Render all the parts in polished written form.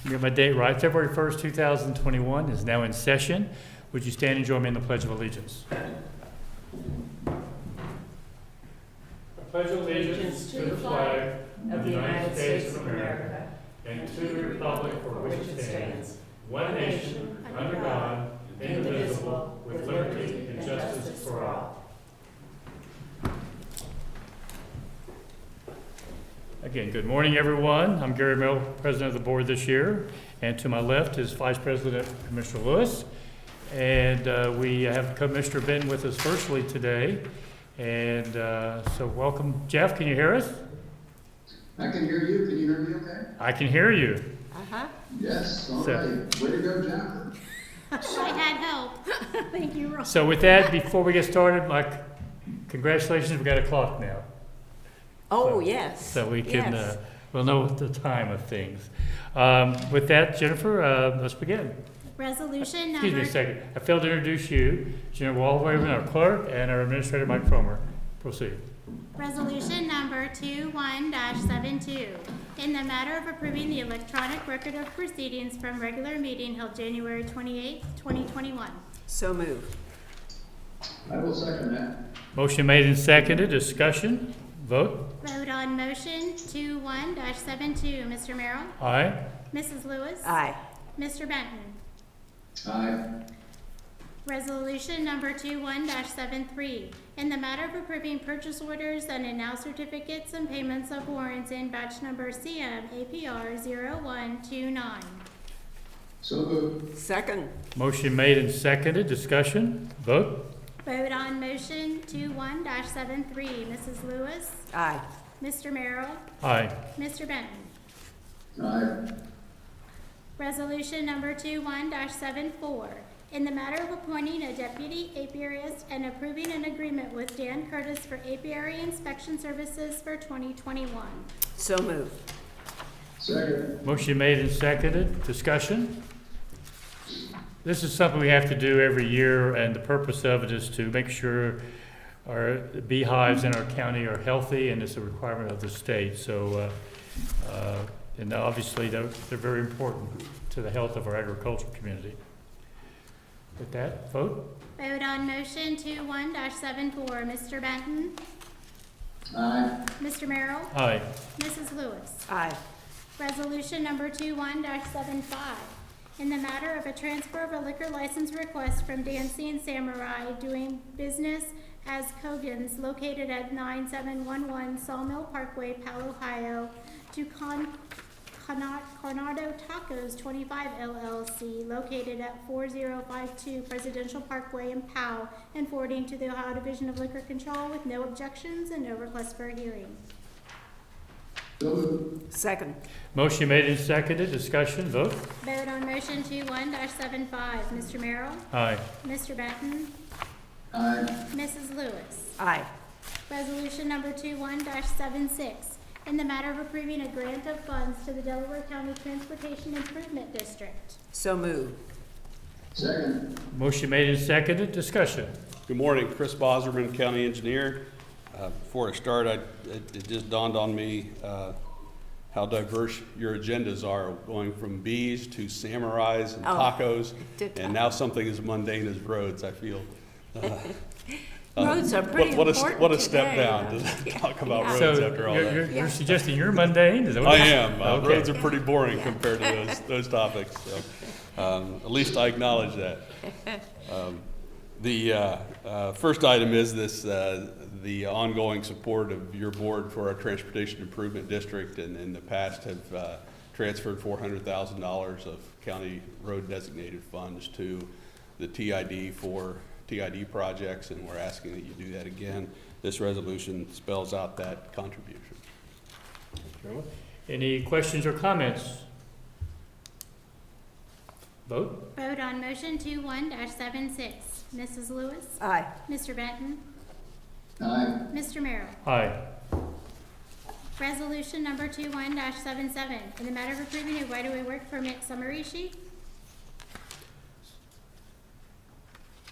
Get my date right. February 1st, 2021 is now in session. Would you stand and join me in the Pledge of Allegiance? I pledge allegiance to the flag of the United States of America and to the republic for which it stands, one nation, under God, indivisible, with liberty and justice for all. Again, good morning, everyone. I'm Gary Merrill, President of the Board this year, and to my left is Vice President Commissioner Lewis. And we have Commissioner Ben with us virtually today. And so welcome. Jeff, can you hear us? I can hear you. Can you hear me okay? I can hear you. Uh-huh. Yes, all So- right. Way to go, Jennifer. I had help. Thank you, Ross. So with that, before we get started, Mike, congratulations, we got a clock now. Oh, yes. So we can, Yes. we'll know the time of things. With that, Jennifer, let's begin. Resolution Excuse me number, a second. I failed to introduce you, Jennifer Walraven, our clerk, and our administrator, Mike Cromer. Proceed. resolution number 21-72, in the matter of approving the electronic record of proceedings from regular meeting held January 28th, 2021. So moved. I will second that. Motion made and seconded. Discussion. Vote. Vote on motion 21-72. Mr. Merrill? Aye. Mrs. Lewis? Aye. Mr. Benton? Aye. Resolution number 21-73, in the matter of approving purchase orders and now certificates and payments of warrants in batch number CM APR 0129. So moved. Second. Motion made and seconded. Discussion. Vote. Vote on motion 21-73. Mrs. Lewis? Aye. Mr. Merrill? Aye. Mr. Benton? Aye. Resolution number 21-74, in the matter of appointing a deputy apiarist and approving an agreement with Dan Curtis for apiary inspection services for 2021. So moved. Second. Motion made and seconded. Discussion. This is something we have to do every year, and the purpose of it is to make sure our beehives in our county are healthy, and it's a requirement of the state. So, and obviously, they're very important to the health of our agricultural community. With that, vote. Vote on motion 21-74. Mr. Benton? Aye. Mr. Merrill? Aye. Mrs. Lewis? Aye. Resolution number 21-75, in the matter of a transfer of a liquor license request from Dancing Samurai doing business as Kogan's located at 9711 Sawmill Parkway, Powell, Ohio, to Coronado Tacos 25 LLC located at 4052 Presidential Parkway in Powell, and forwarding to the Ohio Division of Liquor Control with no objections and no request for a hearing. So moved. Second. Motion made and seconded. Discussion. Vote. Vote on motion 21-75. Mr. Merrill? Aye. Mr. Benton? Aye. Mrs. Lewis? Aye. Resolution number 21-76, in the matter of approving a grant of funds to the Delaware County Transportation Improvement District. So moved. Second. Motion made and seconded. Discussion. Good morning, Chris Boserman, County Engineer. Before I start, it just dawned on me how diverse your agendas are, going from bees to samurais and Oh, tacos, to and now something as mundane as roads, I feel. Roads are pretty What important a step today, down though. to talk about Yeah. roads So after all you're, that. you're suggesting you're mundane? Is that what I it is? am. Okay. Roads are pretty boring compared to those topics. So, at least I acknowledge that. The first item is this: the ongoing support of your board for our Transportation Improvement District, and in the past have transferred $400,000 of county road designated funds to the TID for TID projects, and we're asking that you do that again. This resolution spells out that contribution. Any questions or comments? Vote. Vote on motion 21-76. Mrs. Lewis? Aye. Mr. Benton? Aye. Mr. Merrill? Aye. Resolution number 21-77, in the matter of approving a right-of-way work permit summary sheet.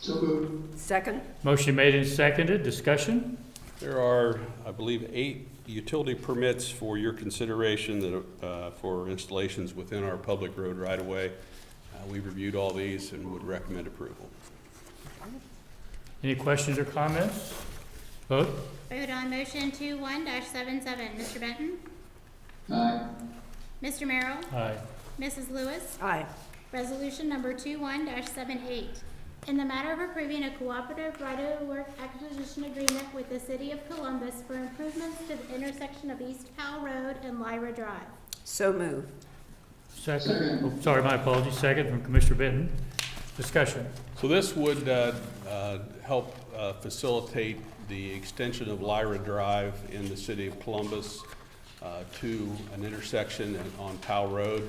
So moved. Second. Motion made and seconded. Discussion. There are, I believe, 8 utility permits for your consideration that, for installations within our public road right-of-way. We reviewed all these and would recommend approval. Any questions or comments? Vote? Vote on motion 21-77. Mr. Benton? Aye. Mr. Merrill? Aye. Mrs. Lewis? Aye. Resolution number 21-78, in the matter of approving a cooperative right-of-way acquisition agreement with the City of Columbus for improvements to the intersection of East Powell Road and Lyra Drive. So move. Second. Oh, sorry, my apologies. Second from Commissioner Benton. Discussion. So this would help facilitate the extension of Lyra Drive in the city of Columbus to an intersection on Powell Road.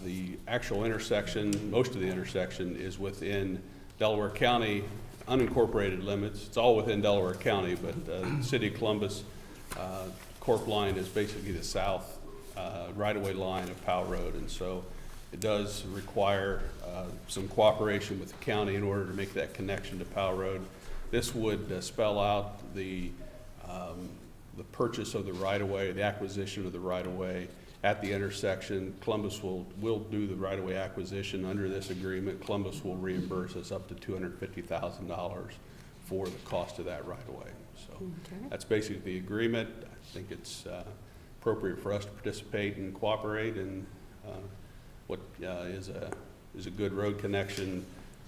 The actual intersection, most of the intersection is within Delaware County unincorporated limits. It's all within Delaware County, but the city of Columbus corp line is basically the south right-of-way line of Powell Road. And so it does require some cooperation with the county in order to make that connection to Powell Road. This would spell out the purchase of the right-of-way, the acquisition of the right-of-way at the intersection. Columbus will do the right-of-way acquisition under this agreement. Columbus will reimburse us up to $250,000 for the cost of that right-of-way. So that's basically the agreement. I think it's appropriate for us to participate and cooperate in what is a good road connection,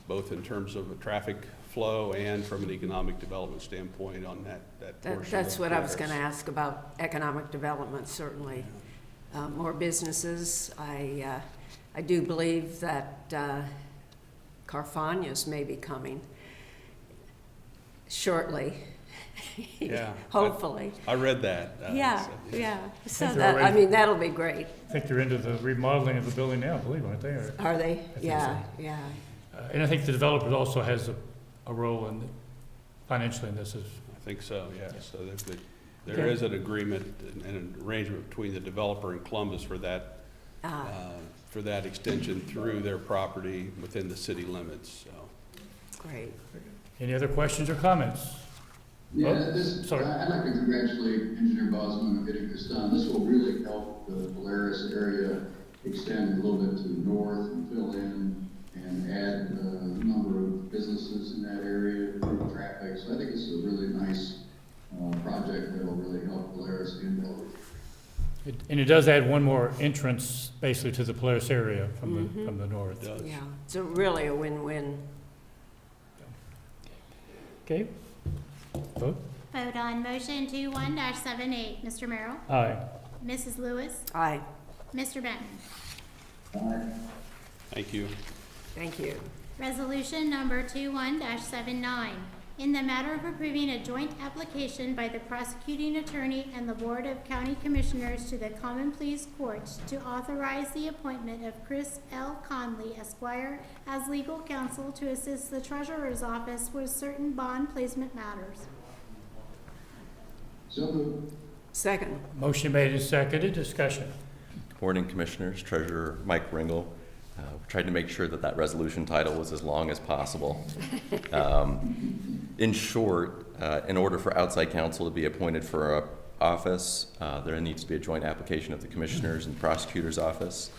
both in terms of a traffic flow and from an economic development standpoint on that portion. That's of what I was Paris. going to ask about economic development, certainly. More businesses. I do believe that Carfagnas may be coming shortly. Yeah. Hopefully. I read that. Yeah, So, yeah. So they're that, I already- mean, that'll be great. I think they're into the remodeling of the building now, I believe, aren't they? Or- Are they? think Yeah, yeah. And I think the developer also has a role in financially in this. I think so, yeah. So there Okay. is an agreement and an arrangement between the developer and Columbus for that extension through their property within the city limits, so. Great. Any other questions or comments? Yeah, Oh, sorry. I'd like to congratulate Engineer Bosman on getting this done. This will really help the Polaris area extend a little bit to the north and fill in and add a number of businesses in that area, improve traffic. So I think it's a really nice project that will really help Polaris and Delaware. And it does add one more entrance basically to the Polaris area from the north. It does. Yeah, it's really a win-win. Okay? Vote? Vote on motion 21-78. Mr. Merrill? Aye. Mrs. Lewis? Aye, Mr. Benton? Aye. Thank you. thank you. Resolution number 21-79, in the matter of approving a joint application by the prosecuting attorney and the Board of County Commissioners to the Common Pleas Court to authorize the appointment of Chris L. Conley, Esquire, as legal counsel to assist the Treasurer's Office with certain bond placement matters. So moved. Second. Motion made and seconded. Discussion. Morning, Commissioners. Treasurer Mike Ringel. We tried to make sure that that resolution title was as long as possible. In short, in order for outside counsel to be appointed for an office, there needs to be a joint application of the Commissioner's and Prosecutor's Office.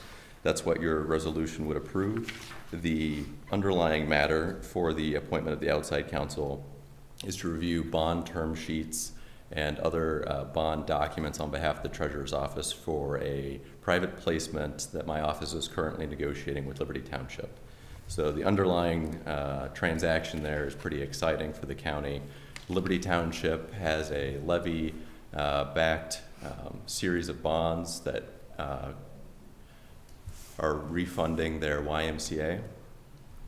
That's what your resolution would approve. The underlying matter for the appointment of the outside counsel is to review bond term sheets and other bond documents on behalf of the Treasurer's Office for a private placement that my office is currently negotiating with Liberty Township. So the underlying transaction there is pretty exciting for the county. Liberty Township has a levy-backed series of bonds that are refunding their YMCA.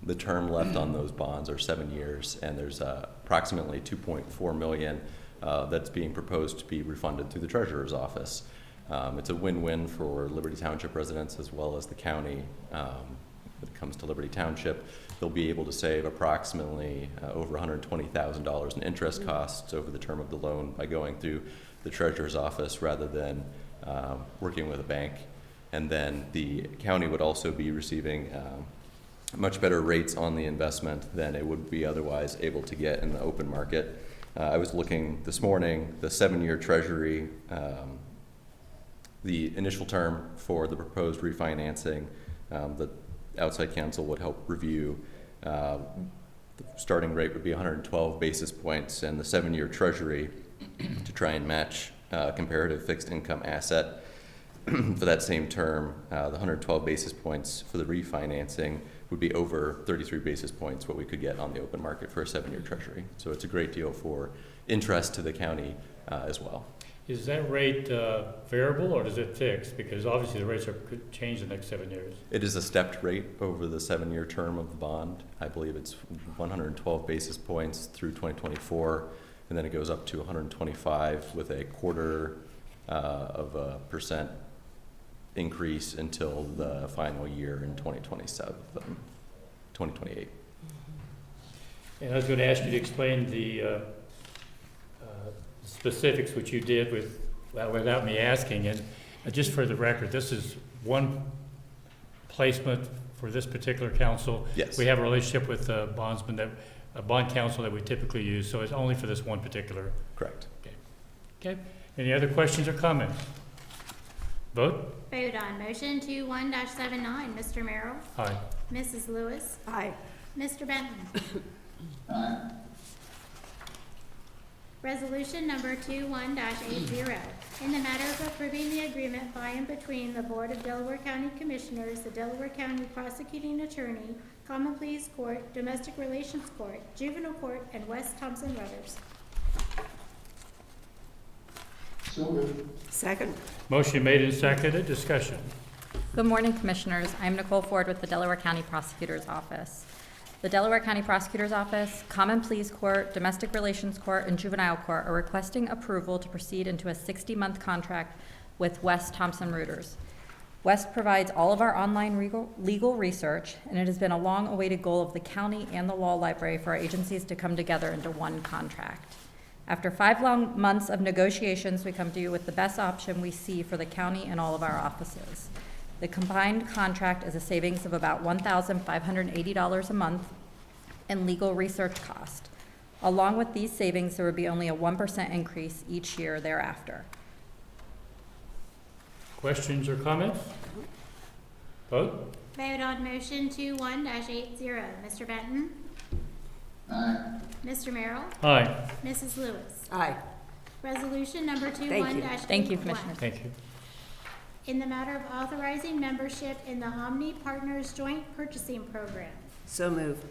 The term left on those bonds are 7 years, and there's approximately $2.4 million that's being proposed to be refunded through the Treasurer's Office. It's a win-win for Liberty Township residents as well as the county. When it comes to Liberty Township, they'll be able to save approximately over $120,000 in interest costs over the term of the loan by going through the Treasurer's Office rather than working with a bank. And then the county would also be receiving much better rates on the investment than it would be otherwise able to get in the open market. I was looking this morning, the 7-year treasury, the initial term for the proposed refinancing, the outside counsel would help review. The starting rate would be 112 basis points, and the 7-year treasury to try and match comparative fixed income asset for that same term, the 112 basis points for the refinancing would be over 33 basis points what we could get on the open market for a 7-year treasury. So it's a great deal for interest to the county as well. Is that rate variable or does it fix? Because obviously the rates could change the next 7 years. It is a stepped rate over the 7-year term of the bond. I believe it's 112 basis points through 2024, and then it goes up to 125 with a quarter of a percent increase until the final year in 2028. And I was going to ask you to explain the specifics, which you did without me asking. And just for the record, this is one placement for this particular council. Yes. We have a relationship with a bond counsel that we typically use, so it's only for this one particular. Correct. Okay. Any other questions or comments? Vote? Vote on motion 21-79, Mr. Merrill, Aye. Mrs. Lewis, Aye. Mr. Benton. Aye. Resolution number 21-80, in the matter of approving the agreement by and between the Board of Delaware County Commissioners, the Delaware County Prosecuting Attorney, Common Pleas Court, Domestic Relations Court, Juvenile Court, and West Thompson Brothers. So moved. Second. Motion made and seconded. Discussion. Good morning, Commissioners. I'm Nicole Ford with the Delaware County Prosecutor's Office. The Delaware County Prosecutor's Office, Common Pleas Court, Domestic Relations Court, and Juvenile Court are requesting approval to proceed into a 60-month contract with West Thompson Reuters. West provides all of our online legal research, and it has been a long-awaited goal of the county and the law library for our agencies to come together into one contract. After 5 long months of negotiations, we come to you with the best option we see for the county and all of our offices. The combined contract is a savings of about $1,580 a month in legal research cost. Along with these savings, there would be only a 1% increase each year thereafter. Questions or comments? Vote? Vote on motion 21-80, Mr. Benton, Aye. Mr. Merrill, Aye. Mrs. Lewis. Aye. Resolution number you. 21-81. Thank you, Commissioner. Thank you. In the matter of authorizing membership in the Omni Partners Joint Purchasing Program. So move.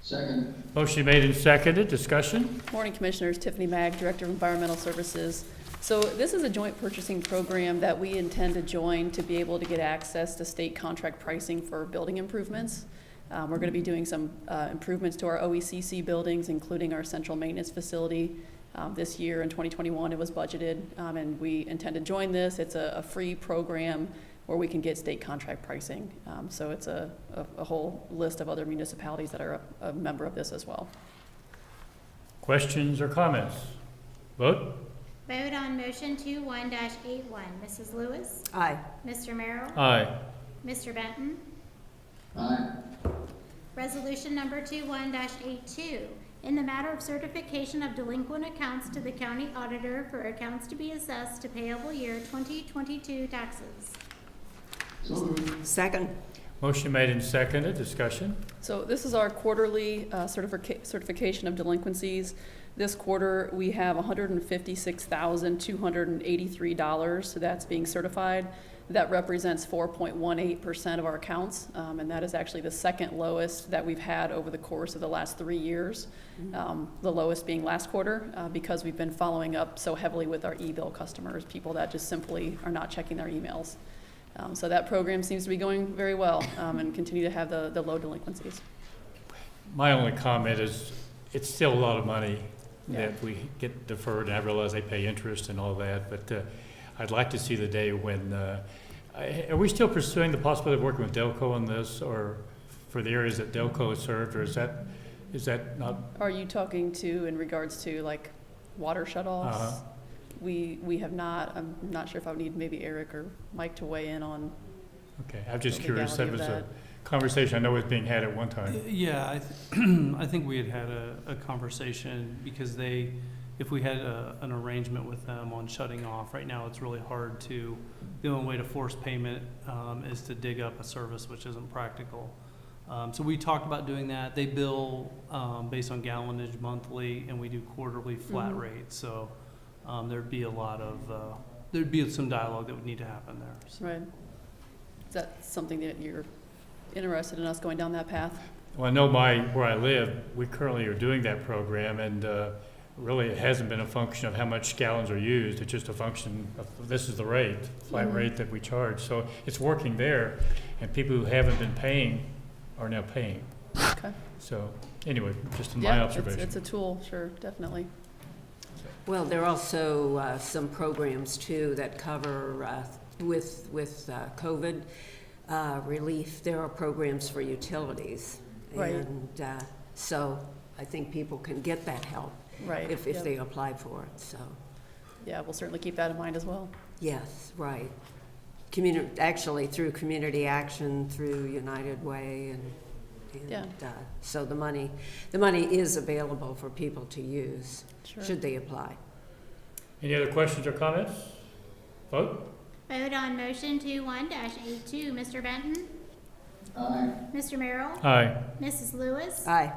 Second. Motion made and seconded. Discussion. Morning, Commissioners. Tiffany Mag, Director of Environmental Services. So this is a joint purchasing program that we intend to join to be able to get access to state contract pricing for building improvements. We're going to be doing some improvements to our OECC buildings, including our central maintenance facility. This year in 2021, it was budgeted, and we intend to join this. It's a free program where we can get state contract pricing. So it's a whole list of other municipalities that are a member of this as well. Questions or comments? Vote? Vote on motion 21-81, Mrs. Lewis, Aye. Mr. Merrill, Aye. Mr. Benton. Aye. Resolution number 21-82, in the matter of certification of delinquent accounts to the county auditor for accounts to be assessed to payable year 2022 taxes. So moved. Second. Motion made and seconded. Discussion. So this is our quarterly certification of delinquencies. This quarter, we have $156,283 so that's being certified. That represents 4.18% of our accounts, and that is actually the second lowest that we've had over the course of the last 3 years. The lowest being last quarter, because we've been following up so heavily with our e-bill customers, people that just simply are not checking their emails. So that program seems to be going very well, and continue to have the low delinquencies. My only comment is it's still a lot of money Yeah. that we get deferred, and I realize they pay interest and all that, but I'd like to see the day when, are we still pursuing the possibility of working with Delco on this, or for the areas that Delco has served, or is that not? Are you talking to in regards to like water shutoffs? Uh-huh. We have not. I'm not sure if I would need maybe Eric or Mike to weigh in on. Okay, I'm just The curious. That was legality of a conversation I know was being had at one time. Yeah, I think we had a conversation because if we had an arrangement with them on shutting off, right now it's really hard the only way to force payment is to dig up a service, which isn't practical. So we talked about doing that. They bill based on gallonage monthly, and we do quarterly flat rates. So there'd be some dialogue that would need to happen there. So. Right. Is that something that you're interested in us going down that path? Well, I know where I live, we currently are doing that program, and really it hasn't been a function of how much gallons are used. It's just a function of, this is the rate, flat rate that we charge. So it's working there, and people who haven't been paying are now paying. Okay. So anyway, just in my Yeah, observation. it's a tool, sure, definitely. Well, there are also some programs too that cover with COVID relief. There are programs for utilities. Right. And so I think people can get that help Right. if Yep. they apply for it, so. Yeah, we'll certainly keep that in mind as well. Yes, right. Actually, through Community Action, through United Way, and Yeah. so the money is available for people to use, Sure. should they apply. Any other questions or comments? Vote? Vote on motion 21-82. Mr. Benton? Aye. Mr. Merrill? Aye. Mrs. Lewis? Aye.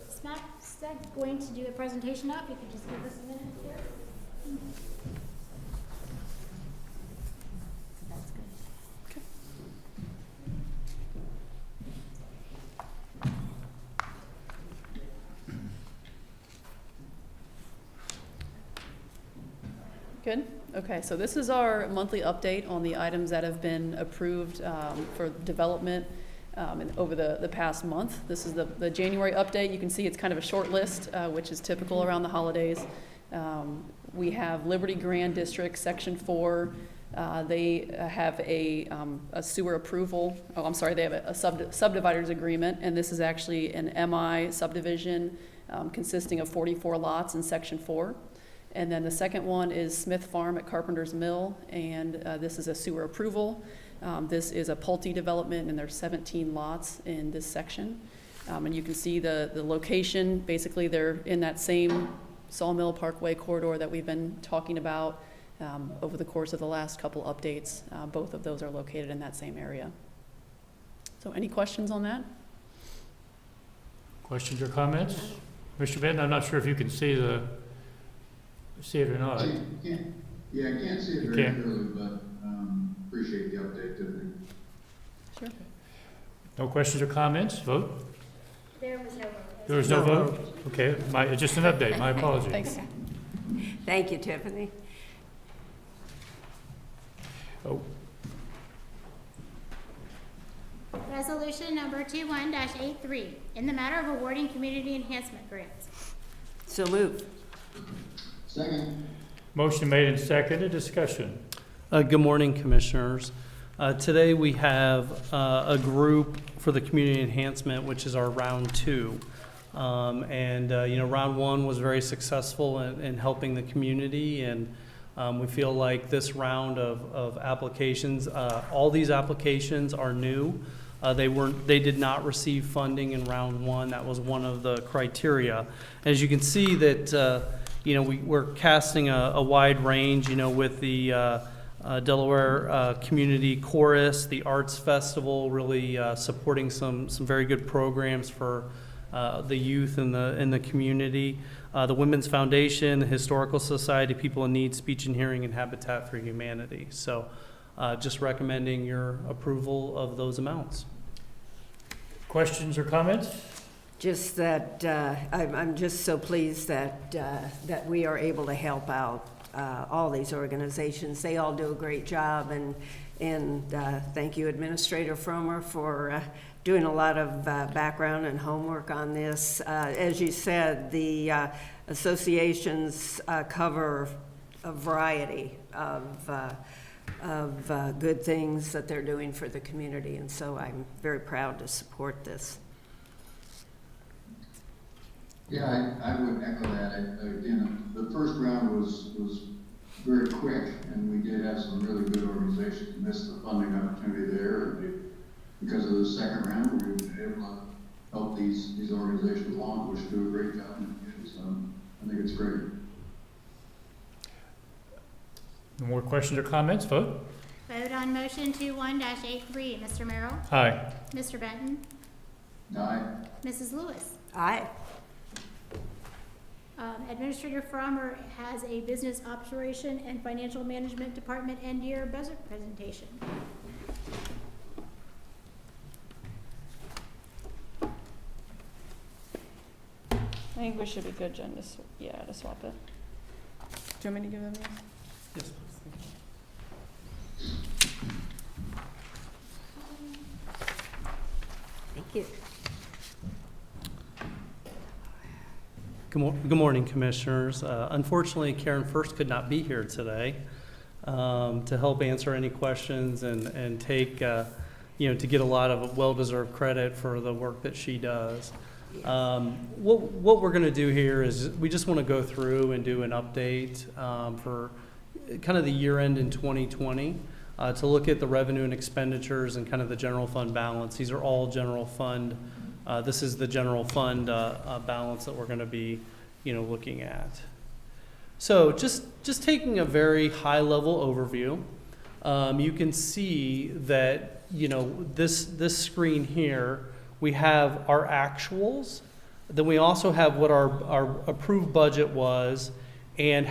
Smack's going to do a presentation up. You can just give us a minute here. That's good. Good. Okay, so this is our monthly update on the items that have been approved for development over the past month. This is the January update. You can see it's kind of a short list, which is typical around the holidays. We have Liberty Grand District, Section 4. They have a sewer approval. Oh, I'm sorry, they have a subdividers agreement, and this is actually an MI subdivision consisting of 44 lots in Section 4. And then the second one is Smith Farm at Carpenter's Mill, and this is a sewer approval. This is a Pulte development, and there's 17 lots in this section. And you can see the location. Basically, they're in that same Sawmill Parkway corridor that we've been talking about over the course of the last couple updates. Both of those are located in that same area. So any questions on that? Questions or comments? Mr. Benton, I'm not sure if you can see it or not. I can't see it You very can't? clearly, but appreciate the update, Tiffany. Sure. No questions or comments? Vote? There was no vote. There was no vote? Okay, just an update, my apologies. Thanks. Thank you, Tiffany. Oh, Resolution number 21-83, in the matter of awarding community enhancement grants. So moved. Second. motion made and seconded, discussion. Good morning, Commissioners. Today we have a group for the community enhancement, which is our round 2. Round 1 was very successful in helping the community, and we feel like this round of applications, all these applications are new. They did not receive funding in round 1. That was one of the criteria. As you can see that, we're casting a wide range, with the Delaware Community Chorus, the Arts Festival, really supporting some very good programs for the youth in the community. The Women's Foundation, the Historical Society, People in Need, Speech and Hearing, and Habitat for Humanity. So just recommending your approval of those amounts. Questions or comments? Just that I'm just so pleased that we are able to help out all these organizations. They all do a great job, and thank you, Administrator Fromer, for doing a lot of background and homework on this. As you said, the associations cover a variety of good things that they're doing for the community, and so I'm very proud to support this. Yeah, I would echo that. Again, the first round was very quick, and we did have some really good organizations miss the funding opportunity there. And we because of the second round, we've been able to help these organizations along, which do a great job in the community. So I think it's great. No more questions or comments? Vote. Vote on motion 21-83. Mr. Merrill? Aye. Mr. Benton? Aye. Mrs. Lewis? Aye. Administrator Frommer has a business operation and financial management department end-year budget presentation. I think we should be good, Jen, to swap it. Do you want me to give them these? Yes, Thank you. Good morning, Commissioners. Unfortunately, Karen First could not be here today to help answer any questions and take, to get a lot of well-deserved credit for the work that she does. What we're going to do here is we just want to go through and do an update for kind of the year end in 2020 to look at the revenue and expenditures and kind of the general fund balance. These are all general fund. This is the general fund balance that we're going to be, looking at. So just taking a very high level overview, you can see that this screen here, we have our actuals. Then we also have what our approved budget was and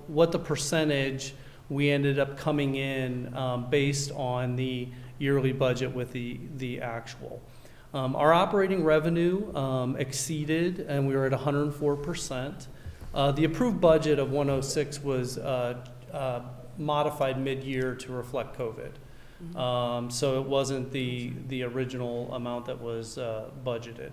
what the percentage we ended up coming in based on the yearly budget with the actual. Our operating revenue exceeded, and we were at 104%. The approved budget of 106 was modified mid-year to reflect COVID. So it wasn't the original amount that was budgeted.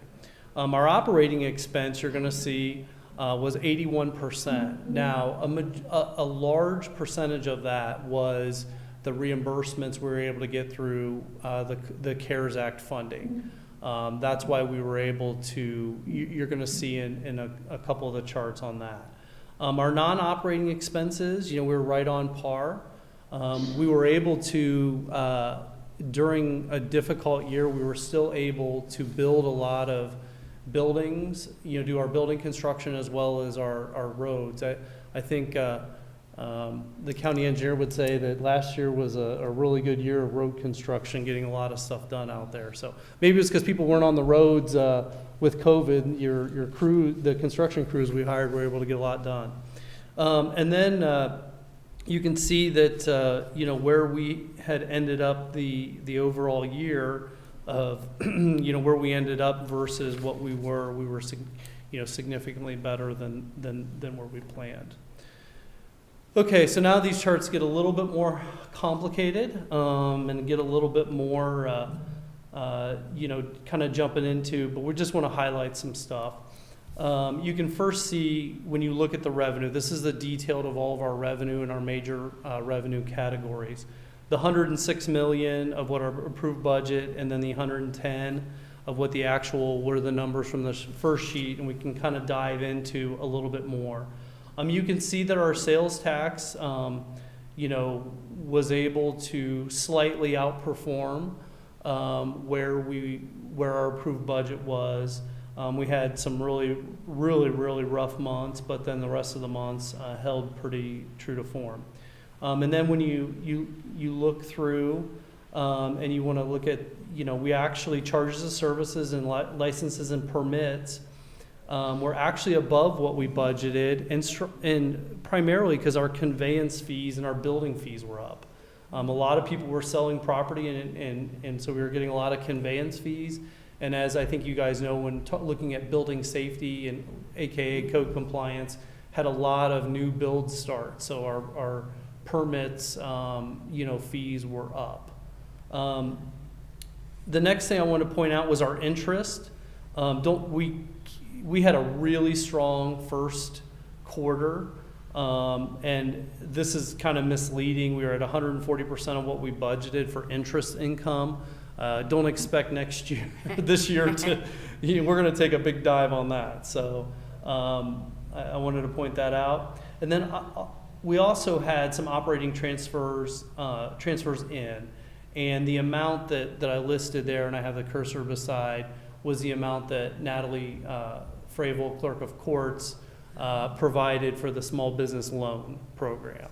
Our operating expense, you're going to see, was 81%. Now, a large percentage of that was the reimbursements we were able to get through the CARES Act funding. That's why we were able to, you're going to see in a couple of the charts on that. Our non-operating expenses, we were right on par. We were able to, during a difficult year, we were still able to build a lot of buildings, do our building construction as well as our roads. I think the county engineer would say that last year was a really good year of road construction, getting a lot of stuff done out there. So maybe it's because people weren't on the roads with COVID. Your crew, the construction crews we hired, were able to get a lot done. And then you can see that where we had ended up the overall year of where we ended up versus what we were significantly better than where we planned. Okay, so now these charts get a little bit more complicated and get a little bit more kind of jumping into, but we just want to highlight some stuff. You can first see when you look at the revenue, this is the detailed of all of our revenue and our major revenue categories. The 106 million of what our approved budget, and then the 110 of what the actual were the numbers from the first sheet, and we can kind of dive into a little bit more. You can see that our sales tax, was able to slightly outperform where our approved budget was. We had some really rough months, but then the rest of the months held pretty true to form. And then when you look through and you want to look at, we actually charges of services and licenses and permits. We're actually above what we budgeted, and primarily because our conveyance fees and our building fees were up. A lot of people were selling property, and so we were getting a lot of conveyance fees. And as I think you guys know, when looking at building safety and AKA code compliance, had a lot of new build starts. So our permits, fees were up. The next thing I want to point out was our interest. We had a really strong first quarter, and this is kind of misleading. We were at 140% of what we budgeted for interest income. Don't expect this year we're going to take a big dive on that. So I wanted to point that out. And then we also had some operating transfers in. And the amount that I listed there, and I have the cursor beside, was the amount that Natalie Fravel, Clerk of Courts, provided for the small business loan program.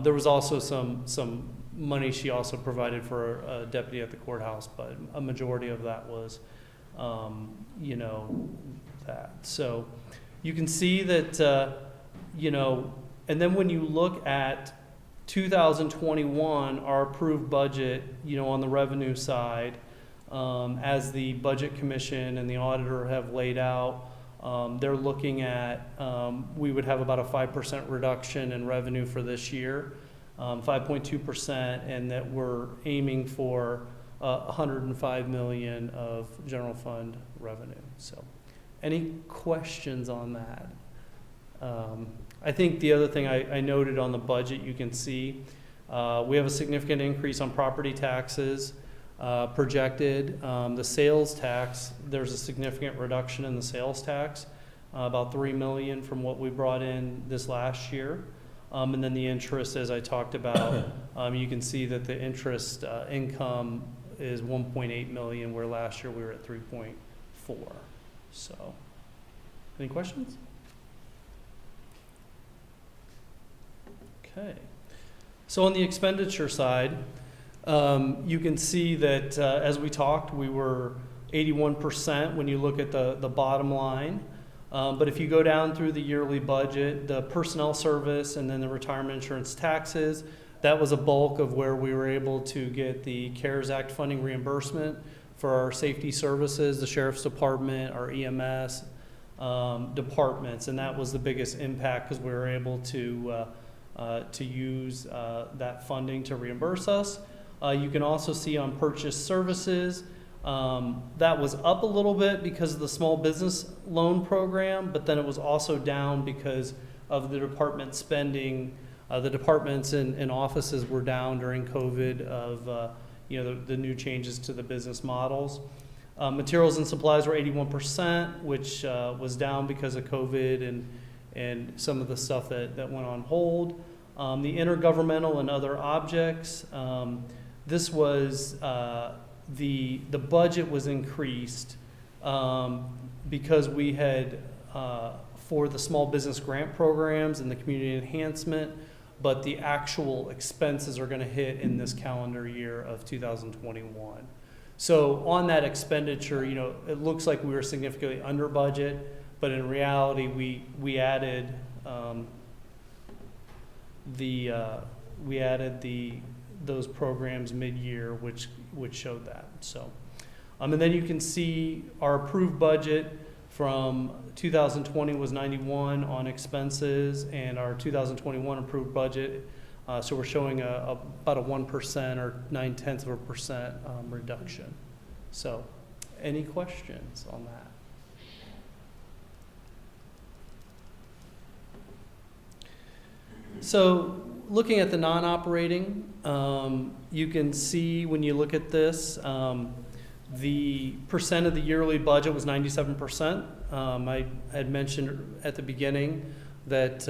There was also some money she also provided for a deputy at the courthouse, but a majority of that was, you know, that. So you can see that, you know, and then when you look at 2021, our approved budget, you know, on the revenue side, as the Budget Commission and the auditor have laid out, they're looking at, we would have about a 5% reduction in revenue for this year, 5.2%, and that we're aiming for 105 million of general fund revenue. So, any questions on that? I think the other thing I noted on the budget, you can see, we have a significant increase on property taxes projected. The sales tax, there's a significant reduction in the sales tax, about 3 million from what we brought in this last year. And then the interest, as I talked about, you can see that the interest income is 1.8 million, where last year we were at 3.4. So, any questions? Okay. So on the expenditure side, you can see that as we talked, we were 81% when you look at the bottom line. But if you go down through the yearly budget, the personnel service and then the retirement insurance taxes, that was a bulk of where we were able to get the CARES Act funding reimbursement for our safety services, the Sheriff's Department, our EMS departments, and that was the biggest impact because we were able to use that funding to reimburse us. You can also see on purchased services, that was up a little bit because of the small business loan program, but then it was also down because of the department spending. The departments and offices were down during COVID of you know, the new changes to the business models. Materials and supplies were 81%, which was down because of COVID and some of the stuff that went on hold. The intergovernmental and other objects, this was, the budget was increased because we had, for the small business grant programs and the community enhancement, but the actual expenses are gonna hit in this calendar year of 2021. So on that expenditure, you know, it looks like we were significantly under budget, but in reality, we added those programs mid-year, which showed that. So, and then you can see our approved budget from 2020 was 91 on expenses, and our 2021 approved budget. So we're showing about a 1% or 0.9% reduction. So, any questions on that? So, looking at the non-operating, you can see when you look at this, the percent of the yearly budget was 97%. I had mentioned at the beginning that,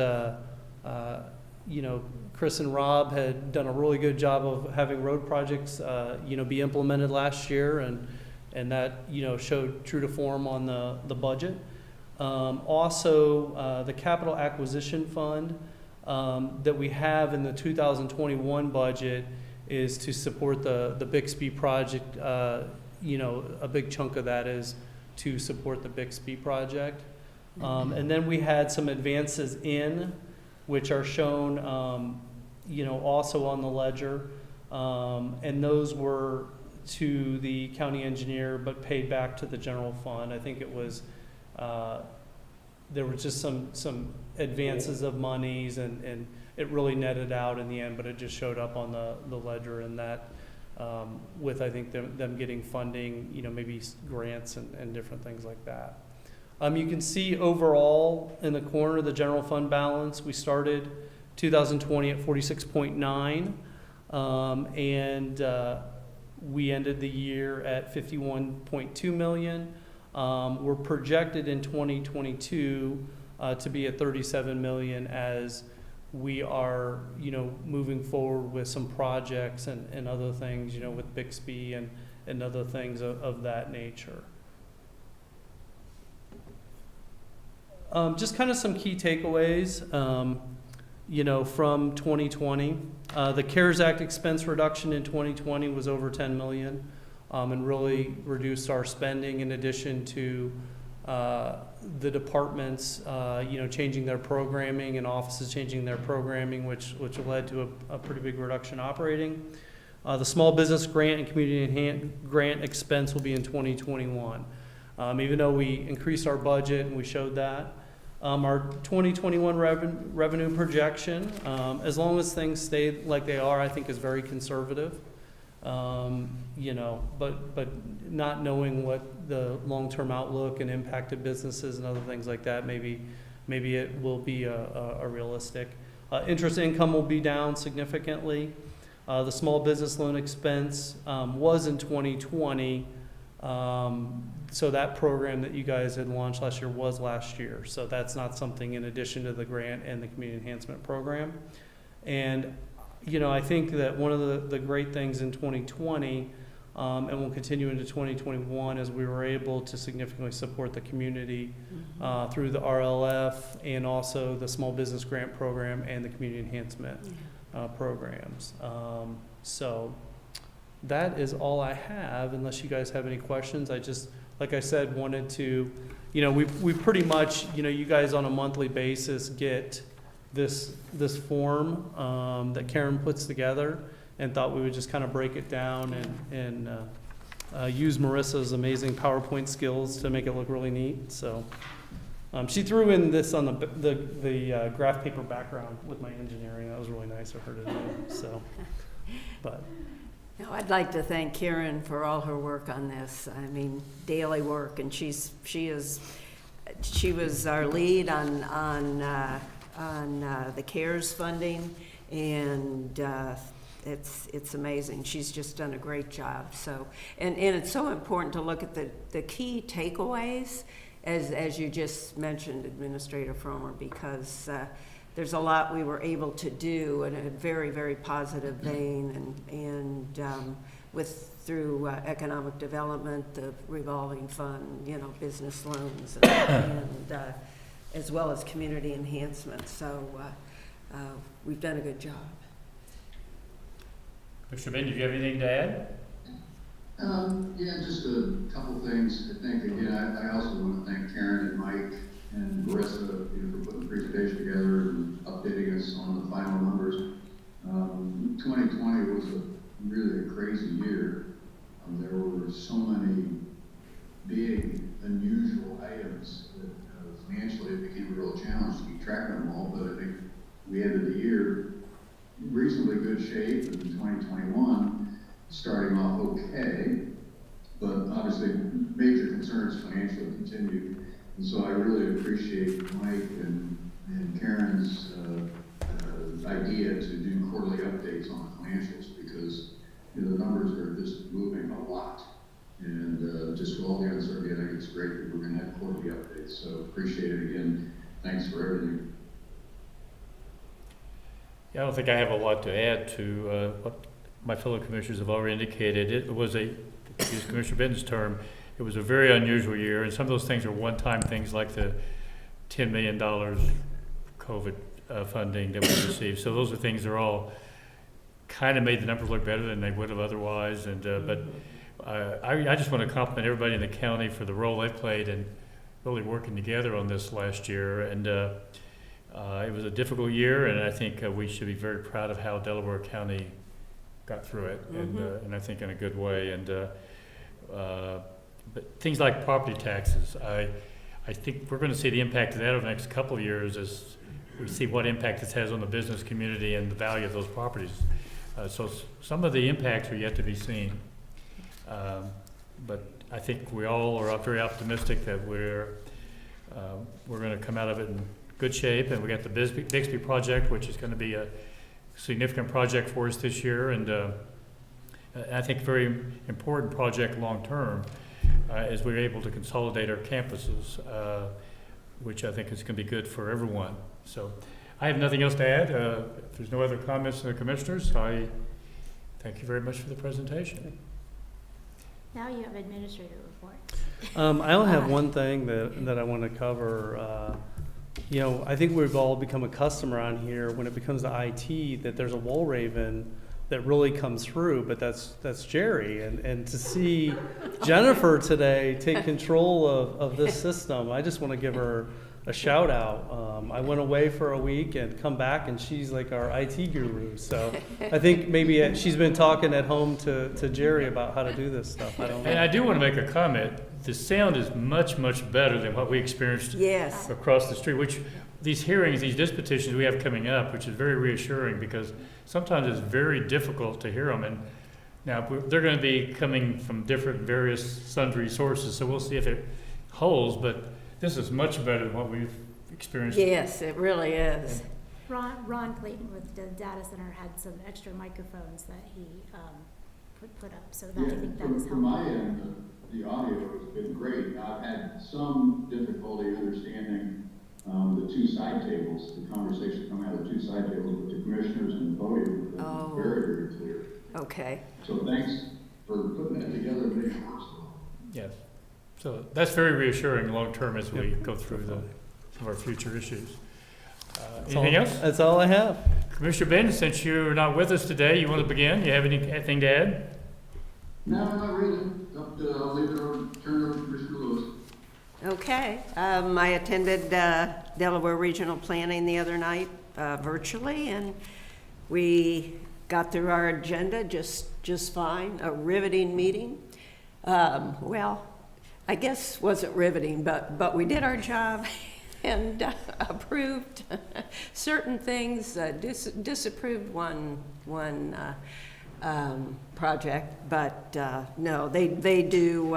you know, Chris and Rob had done a really good job of having road projects, you know, be implemented last year, and that, you know, showed true to form on the budget. Also, the capital acquisition fund that we have in the 2021 budget is to support the Bixby project. You know, a big chunk of that is to support the Bixby project. And then we had some advances in, which are shown, you know, also on the ledger. And those were to the county engineer, but paid back to the general fund. I think it was, there were just some advances of monies, and it really netted out in the end, but it just showed up on the ledger, and that, with, I think, them getting funding, you know, maybe grants and different things like that. You can see overall in the corner, the general fund balance, we started 2020 at 46.9, and we ended the year at 51.2 million. We're projected in 2022 to be at 37 million as we are, moving forward with some projects and other things, with Bixby and other things of that nature. Just kind of some key takeaways, from 2020. The CARES Act expense reduction in 2020 was over 10 million, and really reduced our spending, in addition to the departments, changing their programming and offices changing their programming, which led to a pretty big reduction operating. The small business grant and community grant expense will be in 2021. Even though we increased our budget and we showed that. Our 2021 revenue projection, as long as things stay like they are, I think is very conservative. But not knowing what the long-term outlook and impact of businesses and other things like that, maybe it will be a realistic. Interest income will be down significantly. The small business loan expense was in 2020. So that program that you guys had launched last year was last year. So that's not something in addition to the grant and the community enhancement program. And, I think that one of the great things in 2020, and will continue into 2021, is we were able to significantly support the community through the RLF and also the small business grant program and the community enhancement programs. So that is all I have, unless you guys have any questions. I just, like I said, wanted to, we pretty much, you guys on a monthly basis get this form that Karen puts together, and thought we would just kind of break it down and use Marissa's amazing PowerPoint skills to make it look really neat. So she threw in this on the graph paper background with my engineering. That was really nice of her to do. So, but. Now, I'd like to thank Karen for all her work on this. I mean, daily work, and she was our lead on the CARES funding, and it's amazing. She's just done a great job. So, and it's so important to look at the key takeaways, as you just mentioned, Administrator Fromer, because there's a lot we were able to do in a very, very positive vein, and through economic development, the revolving fund, business loans, and as well as community enhancement. So we've done a good job. Mr. Ben, do you have anything to add? Yeah, just a couple things. I think, again, I also want to thank Karen and Mike and Marissa, for putting the presentation together and updating us on the final numbers. 2020 was really a crazy year. There were so many big, unusual items that financially it became a real challenge to keep track of them all, but I think we ended the year in reasonably good shape, and in 2021, starting off okay, but obviously major concerns financially continue. And so I really appreciate Mike and Karen's idea to do quarterly updates on the financials, because the numbers are just moving a lot. And just with all the uncertainty, I think it's great that we're going to have quarterly updates. So appreciate it again. Thanks for everything. Yeah, I don't think I have a lot to add to what my fellow commissioners have already indicated. It was to use Commissioner Benton's term, it was a very unusual year, and some of those things are one-time things, like the $10 million COVID funding that we received. So those are things that are all kind of made the numbers look better than they would have otherwise. And but I just want to compliment everybody in the county for the role they played in really working together on this last year. And it was a difficult year, and I think we should be very proud of how Delaware County got through it, and I think in a good way. And but things like property taxes, I think we're going to see the impact of that over the next couple of years as we see what impact this has on the business community and the value of those properties. So some of the impacts are yet to be seen. But I think we all are very optimistic that we're going to come out of it in good shape. And we got the Bixby project, which is going to be a significant project for us this year, and I think a very important project long term, as we're able to consolidate our campuses, which I think is going to be good for everyone. So I have nothing else to add. If there's no other comments from the commissioners, I thank you very much for the presentation. Now you have administrator report. I only have one thing that I want to cover. You know, I think we've all become accustomed around here when it becomes to IT that there's a wall raven that really comes through, but that's Jerry. And to see Jennifer today take control of this system, I just want to give her a shout out. I went away for a week and come back, and she's like our IT guru. So I think maybe she's been talking at home to Jerry about how to do this stuff. I don't know. And I do want to make a comment. The sound is much, much better than what we experienced Yes. across the street, which these hearings, these dispositions we have coming up, which is very reassuring because sometimes it's very difficult to hear them. And now they're going to be coming from different various sundry sources, so we'll see if it holds, but this is much better than what we've experienced. Yes, it really is. Ron Clayton with the data center had some extra microphones that he put up, so that I think that is From my helpful. end, the audio has been great. I've had some difficulty understanding the two side tables, the conversation coming out of the two side tables with the commissioners and the podium. Oh. Very, very clear. Okay. So thanks for putting that together and making it work. Yes. So that's very reassuring long-term as we go through some of our future issues. Anything else? That's all I have. Commissioner Ben, since you're not with us today, you want to begin? You have anything to add? No, not really. I'll leave it over, turn it over to Commissioner Lewis. Okay. I attended Delaware Regional Planning the other night virtually, and we got through our agenda just fine. A riveting meeting. Well, I guess wasn't riveting, but we did our job and approved certain things, disapproved one project, but no, they do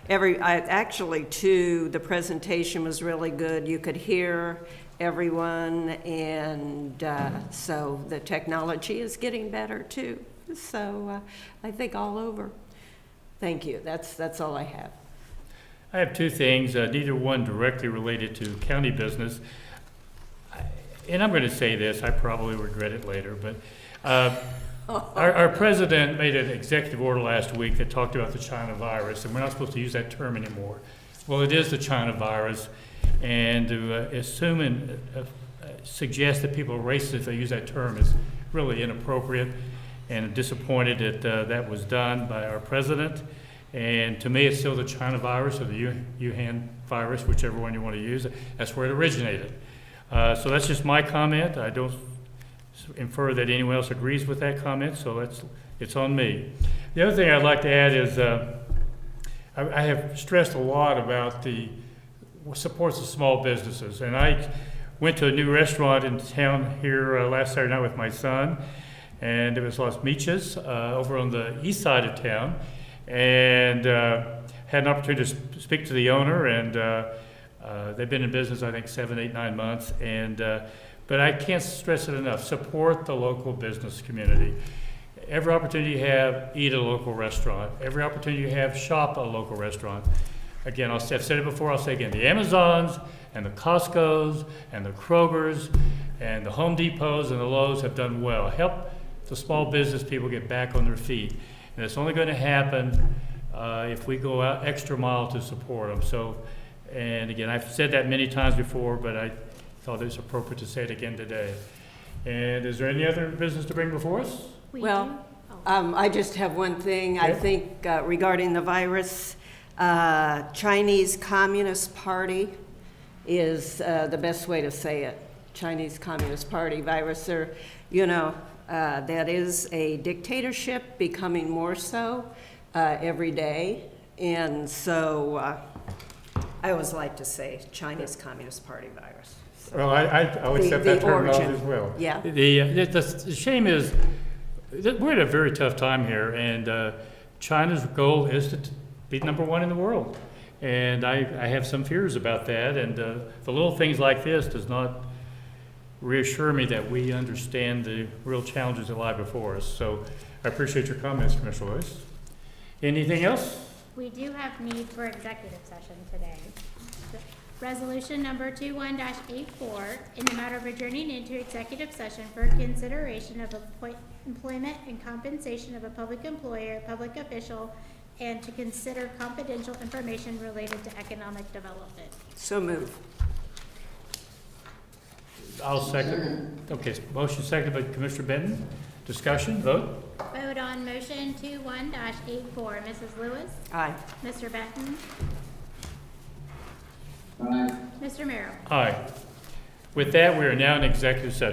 actually too, the presentation was really good. You could hear everyone, and so the technology is getting better too. So I think all over. Thank you. That's all I have. I have two things, neither one directly related to county business. And I'm going to say this, I probably regret it later, but our president made an executive order last week that talked about the China virus, and we're not supposed to use that term anymore. Well, it is the China virus, and to assume and suggest that people are racist if they use that term is really inappropriate, and disappointed that that was done by our president. And to me, it's still the China virus or the Wuhan virus, whichever one you want to use. That's where it originated. So that's just my comment. I don't infer that anyone else agrees with that comment, so it's on me. The other thing I'd like to add is I have stressed a lot about the supports of small businesses. And I went to a new restaurant in town here last Saturday night with my son, and it was Las Michas over on the east side of town. And had an opportunity to speak to the owner, and they've been in business, I think, 7, 8, 9 months. And but I can't stress it enough: support the local business community. Every opportunity you have, eat at a local restaurant. Every opportunity you have, shop at a local restaurant. Again, I've said it before. I'll say again: the Amazons and the Costco's and the Kroger's and the Home Depots and the Lowe's have done well. Help the small business people get back on their feet. And it's only going to happen if we go out extra mile to support them. So, and again, I've said that many times before, but I thought it was appropriate to say it again today. And is there any other business to bring before us? Well, I just have one thing. I Okay. think regarding the virus, Chinese Communist Party is the best way to say it. Chinese Communist Party virus, or, you know, that is a dictatorship, becoming more so every day. And so I always like to say Chinese Communist Party virus. So, Well, I'll accept the that terminology origin. as well. Yeah. The shame is that we're at a very tough time here, and China's goal is to be number one in the world. And I have some fears about that, and the little things like this does not reassure me that we understand the real challenges that lie before us. So I appreciate your comments, Commissioner Lewis. Anything else? We do have need for executive session today. Resolution number 21-84, in the matter of adjourning into executive session for consideration of employment and compensation of a public employer, public official, and to consider confidential information related to economic development. So move. I'll second. Okay, motion seconded by Commissioner Benton. Discussion, vote? Vote on motion 21-84. Mrs. Lewis? Aye. Mr. Benton? Aye. Mr. Merrill? Aye. With that, we are now in executive session.